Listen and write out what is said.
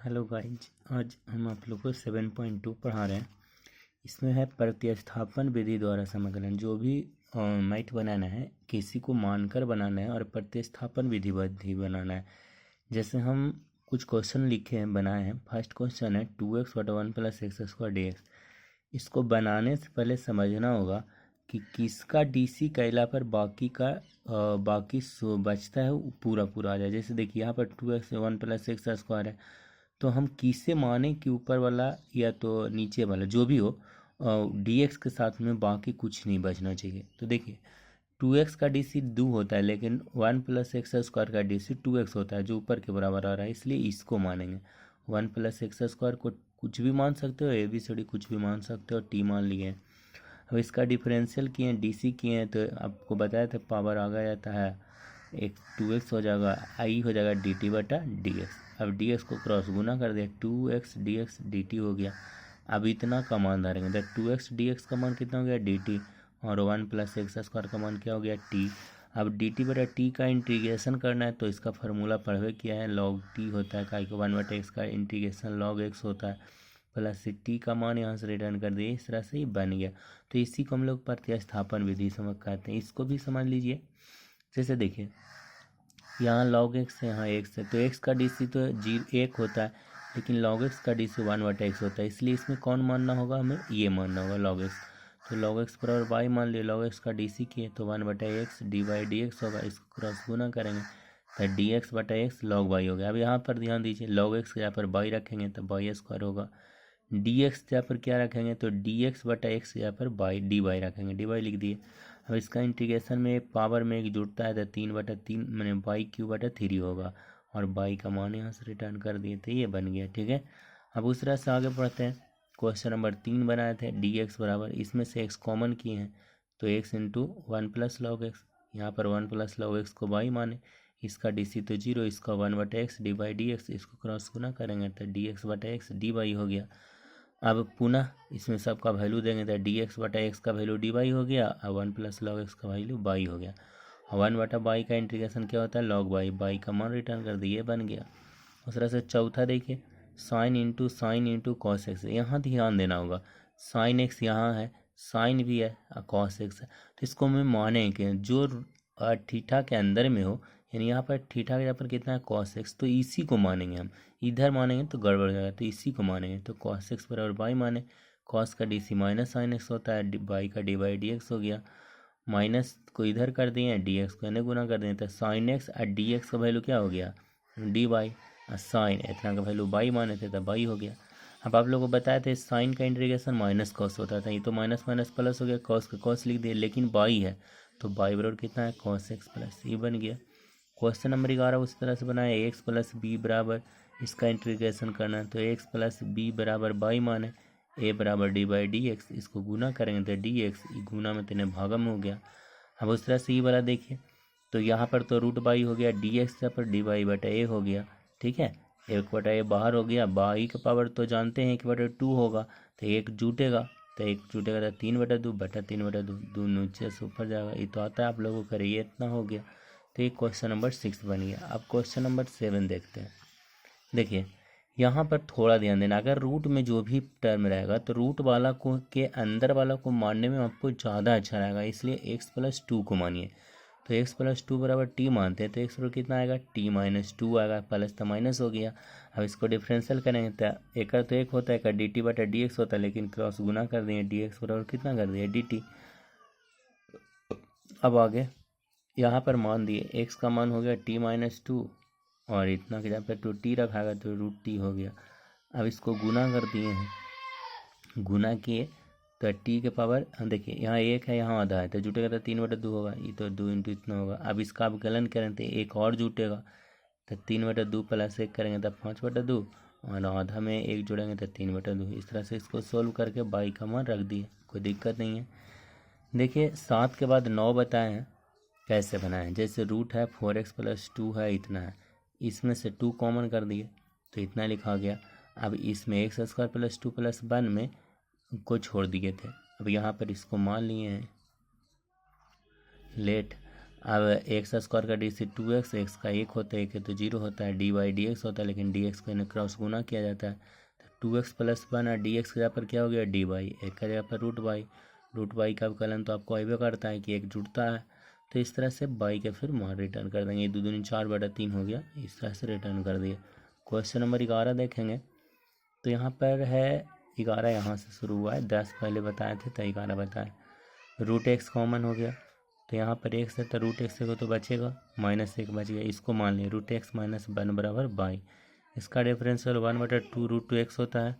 Hello guys, आज हम आप लोग को 7.2 पढ़ा रहे हैं। इसमें है प्रतिस्थापन विधि द्वारा समाकलन। जो भी मैथ बनाना है किसी को मानकर बनाना है और प्रतिस्थापन विधि बनाना है। जैसे हम कुछ क्वेश्चन लिखे हैं, बनाए हैं। फर्स्ट क्वेश्चन है 2x बटा 1 plus x square D x. इसको बनाने से पहले समझना होगा कि किसका डीसी कैला पर बाकी बचता है वो पूरा पूरा आ जाए। जैसे देखिए यहाँ पर 2x 1 प्लस एक्स स्क्वायर है, तो हम किसे माने कि ऊपर वाला या तो नीचे वाला जो भी हो dx के साथ में बाकी कुछ नहीं बचना चाहिए। तो देखिए 2x का डीसी 2 होता है, लेकिन 1 प्लस एक्स स्क्वायर का डीसी 2x होता है जो ऊपर के बराबर आ रहा है, इसलिए इसको मानेंगे। 1 प्लस एक्स स्क्वायर को कुछ भी मान सकते हो, ABCD कुछ भी मान सकते हो, टी मान लिए। अब इसका डिफरेंशियल किए हैं, डीसी किए हैं, तो आपको बताया था पावर आ गया जाता है एक 2x हो जाएगा, आई हो जाएगा dt बटा dx। अब dx को क्रॉस गुना कर दिया, 2x dx dt हो गया। अब इतना का मान धरेंगे, तो 2x dx का मान कितना हो गया dt, और 1 प्लस एक्स स्क्वायर का मान क्या हो गया t। अब dt बटा t का इंटीग्रेशन करना है, तो इसका फार्मूला पढ़वे किया है, log t होता है, का 1 बटा एक्स का इंटीग्रेशन log x होता है, प्लस टी का मान यहाँ से रिटर्न कर दिए। इस तरह से ही बन गया। तो इसी को हम लोग प्रतिस्थापन विधि समझ कहते हैं। इसको भी समझ लीजिए। जैसे देखिए यहाँ log x है, यहाँ x है, तो x का डीसी तो 1 होता है, लेकिन log x का डीसी 1 बटा एक्स होता है, इसलिए इसमें कौन मानना होगा, हमें ये मानना होगा log x। तो log x बराबर y मान लिया, log x का डीसी किए तो 1 बटा x D by D x होगा। इसको क्रॉस गुना करेंगे तो डी एक्स बटा एक्स log y हो गया। अब यहाँ पर ध्यान दीजिए, log x के यहाँ पर y रखेंगे तो y स्क्वायर होगा, डी एक्स यहाँ पर क्या रखेंगे तो डी एक्स बटा एक्स यहाँ पर बाई डी वाई रखेंगे, डी वाई लिख दिए। अब इसका इंटीग्रेशन में पावर में एक जुड़ता है तो 3/3 मैंने बाई क्यू बटा 3 होगा, और बाई का मान यहाँ से रिटर्न कर दिए तो ये बन गया। ठीक है, अब उस तरह से आगे पढ़ते हैं। क्वेश्चन नंबर 3 बनाए थे, डी एक्स बराबर, इसमें से एक्स कॉमन किए हैं तो x into 1 plus log x, यहाँ पर 1 प्लस लॉग एक्स को बाई माने, इसका डी सी तो 0, इसका 1 बटा x D by D x, इसको क्रॉस गुना करेंगे तो डी एक्स बटा एक्स डी बाई हो गया। अब पुनः इसमें सबका वैल्यू देंगे तो डी एक्स बटा एक्स का वैल्यू डी बाई हो गया, और 1 प्लस लॉग एक्स का वैल्यू बाई हो गया। और 1 बटा बाई का इंटीग्रेशन क्या होता है, लॉग बाई, बाई का मान रिटर्न कर दिए, बन गया। उस तरह से चौथा देखिए, साइन इंटू कॉस एक्स। यहाँ ध्यान देना होगा, साइन एक्स यहाँ है, साइन भी है और कॉस एक्स है, तो इसको हमें माने कि जो थीटा के अंदर में हो, यानी यहाँ पर थीटा के यहाँ पर कितना है कॉस एक्स, तो इसी को मानेंगे हम। इधर मानेंगे तो गड़बड़ हो जाएगा, तो इसी को मानेंगे। तो कॉस एक्स बराबर बाई माने, कॉस का D C minus sine x होता है, बाई का डी बाई डी एक्स हो गया। माइनस को इधर कर दिए, डी एक्स को इन्हें गुना कर दिए, तो साइन एक्स और डी एक्स का वैल्यू क्या हो गया डी बाई, और साइन इतना का वैल्यू बाई माने थे तो बाई हो गया। अब आप लोगों को बताया था साइन का इंटीग्रेशन माइनस कॉस होता था, ये तो माइनस माइनस प्लस हो गया, कॉस का कॉस लिख दिए, लेकिन बाई है तो बाई बराबर कितना है कॉस एक्स प्लस, ये बन गया। क्वेश्चन नंबर 11 उस तरह से बनाए, एक्स प्लस बी बराबर, इसका इंटीग्रेशन करना है तो एक्स प्लस बी बराबर बाई माने, ए बराबर डी बाई डी एक्स, इसको गुना करेंगे तो डी एक्स, गुना में तेने भागम हो गया। अब उस तरह से ये वाला देखिए, तो यहाँ पर तो रूट बाई हो गया, डी एक्स पर डी बाई बटा ए हो गया। ठीक है, 1 बटा ए बाहर हो गया, बाई का पावर तो जानते हैं 1/2 होगा, तो 1 जुटेगा, तो 1 जुटेगा तो 3/2 बटा 3/2, 2 नीचे से ऊपर जाएगा, ये तो आता है आप लोगों को, करिए इतना हो गया। तो ये क्वेश्चन नंबर 6 बन गया। अब क्वेश्चन नंबर 7 देखते हैं। देखिए यहाँ पर थोड़ा ध्यान देना, अगर रूट में जो भी टर्म रहेगा तो रूट वाला को के अंदर वाला को मानने में आपको ज़्यादा अच्छा रहेगा, इसलिए x प्लस 2 को मानिए। तो x प्लस 2 बराबर t मानते हैं, तो x बराबर कितना आएगा t माइनस 2 आएगा, प्लस तो माइनस हो गया। अब इसको डिफरेंशियल करेंगे तो एक तो एक होता है, का डी टी बटा डी एक्स होता है, लेकिन क्रॉस गुना कर दिए, डी एक्स बराबर कितना कर दिए डी टी। अब आगे यहाँ पर मान दिए x का मान हो गया t माइनस 2, और इतना के जहाँ पर तो टी रखाएगा तो रूट टी हो गया। अब इसको गुना कर दिए हैं, गुना किए तो टी के पावर, देखिए यहाँ 1 है, यहाँ आधा है, तो जुटेगा तो 3/2 होगा, ये तो 2 इंटू इतना होगा। अब इसका आप गलन करें तो एक और जुटेगा, तो 3/2 प्लस 1 करेंगे तो 5/2, और आधा में 1 जोड़ेंगे तो 3/2। इस तरह से इसको सोल्व करके बाई का मान रख दिए, कोई दिक्कत नहीं है। देखिए 7 के बाद 9 बताए हैं कैसे बनाएं। जैसे रूट है 4x प्लस 2 है, इतना है, इसमें से 2 कॉमन कर दिए तो इतना लिखा गया। अब इसमें एक्स स्क्वायर प्लस 2 प्लस 1 में को छोड़ दिए थे, अब यहाँ पर इसको मान लिए हैं लेट, अब एक्स स्क्वायर का डी सी 2x, एक्स का 1 होता है, 1 है तो 0 होता है, डी वाई डी एक्स होता है, लेकिन डी एक्स को इन्हें क्रॉस गुना किया जाता है तो 2x प्लस 1 और डी एक्स की जगह पर क्या हो गया डी वाई, एक का जगह पर रूट वाई का अवकलन तो आपको अवयव करता है कि एक जुड़ता है, तो इस तरह से बाई के फिर मान रिटर्न कर देंगे, 2 दूनी 4/3 हो गया, इस तरह से रिटर्न कर दिए। क्वेश्चन नंबर 11 देखेंगे तो यहाँ पर है 11, यहाँ से शुरू हुआ है, 10 पहले बताए थे तो 11 बताए। रूट एक्स कॉमन हो गया तो यहाँ पर एक्स है तो रूट एक्स को तो बचेगा, -1 बच गया, इसको मान लिया रूट एक्स -1 बराबर बाई, इसका डिफरेंशियल 1/2 रूट 2x होता है।